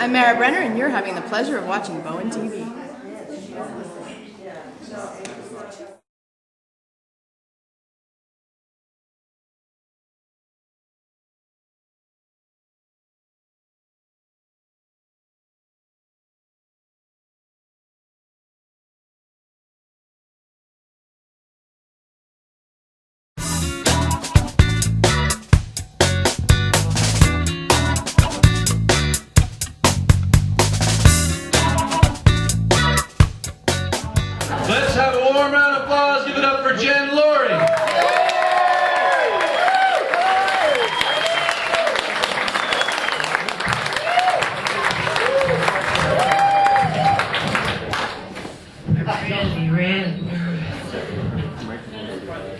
I'm Mara Brenner, and you're having the pleasure of watching Bowen TV. Let's have a warm round of applause. Give it up for Jen Loree. Really nervous.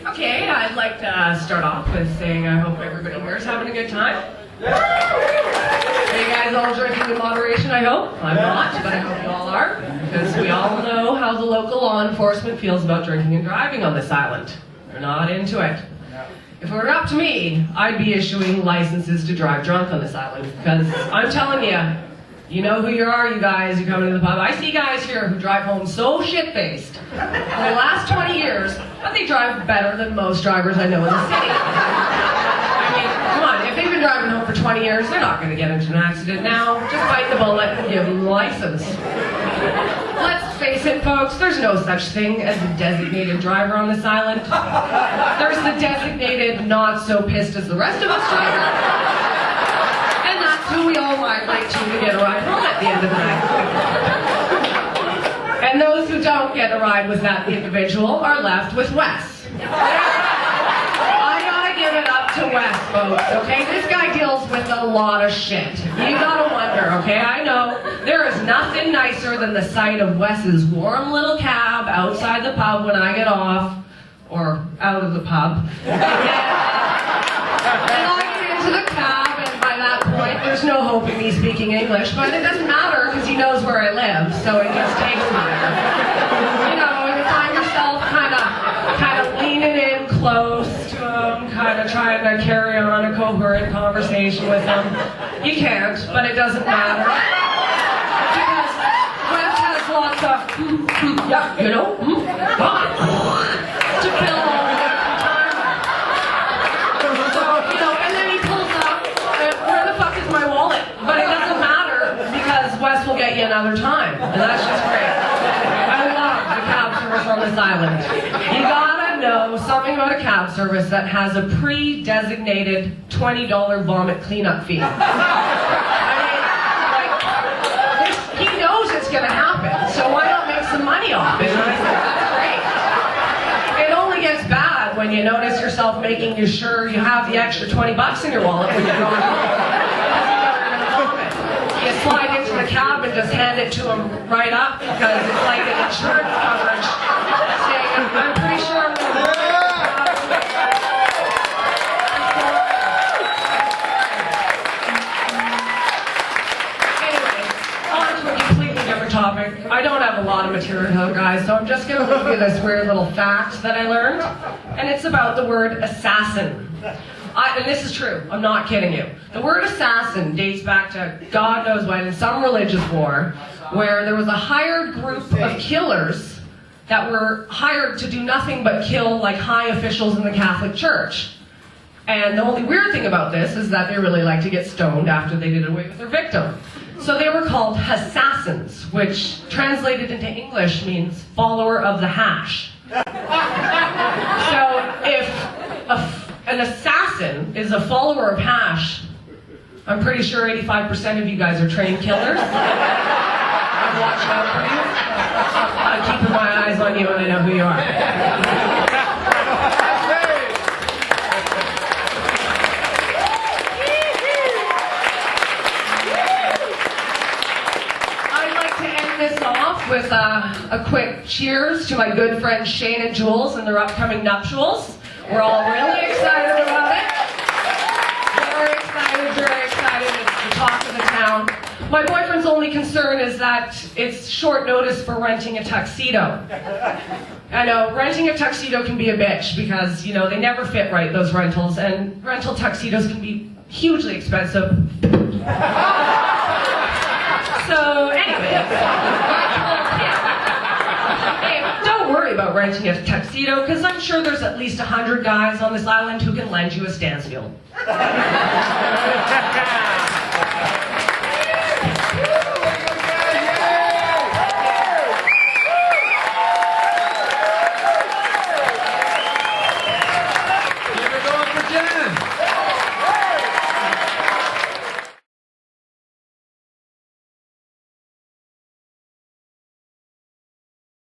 Okay, I'd like to start off with saying I hope everybody here is having a good time. Are you guys all drinking in moderation, I hope? I'm not, but I hope you all are, because we all know how the local law enforcement feels about drinking and driving on this island. They're not into it. If it were up to me, I'd be issuing licenses to drive drunk on this island, because I'm telling you, you know who you are, you guys, you coming to the pub. I see guys here who drive home so shit-faced for the last 20 years, but they drive better than most drivers I know in the city. I mean, come on, if they've been driving home for 20 years, they're not going to get into an accident now. Just bite the bullet and give them the license. Let's face it, folks, there's no such thing as a designated driver on this island. There's the designated not so pissed as the rest of us driver. And that's who we all migrate to get a ride home at the end of the night. And those who don't get a ride with that individual are left with Wes. I gotta give it up to Wes, folks, okay? This guy deals with a lot of shit. You gotta wonder, okay? I know there is nothing nicer than the sight of Wes's warm little cab outside the pub when I get off, or out of the pub. And I get into the cab, and by that point, there's no hope in me speaking English, but it doesn't matter because he knows where I live, so it just takes time. You know, you find yourself kind of leaning in close to him, kind of trying to carry on a coherent conversation with him. You can't, but it doesn't matter. Because Wes has lots of, yeah, you know, to fill all the time. So, you know, and then he pulls up, where the fuck is my wallet? But it doesn't matter, because Wes will get you another time, and that's just great. I love the cab service on this island. You gotta know something about a cab service that has a pre-designated $20 vomit cleanup fee. I mean, like, he knows it's gonna happen, so why not make some money off it? And I said, that's great. It only gets bad when you notice yourself making sure you have the extra 20 bucks in your wallet when you're going home. You slide into the cab and just hand it to him right up, because it's like an insurance coverage saying, I'm pretty sure I'm going to Anyway, on to a completely different topic. I don't have a lot of material, guys, so I'm just going to leave you this weird little fact that I learned, and it's about the word assassin. And this is true, I'm not kidding you. The word assassin dates back to God knows when, in some religious war, where there was a hired group of killers that were hired to do nothing but kill like high officials in the Catholic Church. And the only weird thing about this is that they really like to get stoned after they did away with their victim. So they were called assassins, which translated into English means follower of the hash. So if an assassin is a follower of hash, I'm pretty sure 85% of you guys are trained killers. I'm watching out for you. I'm keeping my eyes on you, and I know who you are. I'd like to end this off with a quick cheers to my good friends Shane and Jules and their upcoming nuptials. We're all really excited about it. Very excited. It's the talk of the town. My boyfriend's only concern is that it's short notice for renting a tuxedo. I know, renting a tuxedo can be a bitch because, you know, they never fit right, those rentals, and rental tuxedos can be hugely expensive. Hey, don't worry about renting a tuxedo, because I'm sure there's at least 100 guys on this island who can lend you a Stansfield.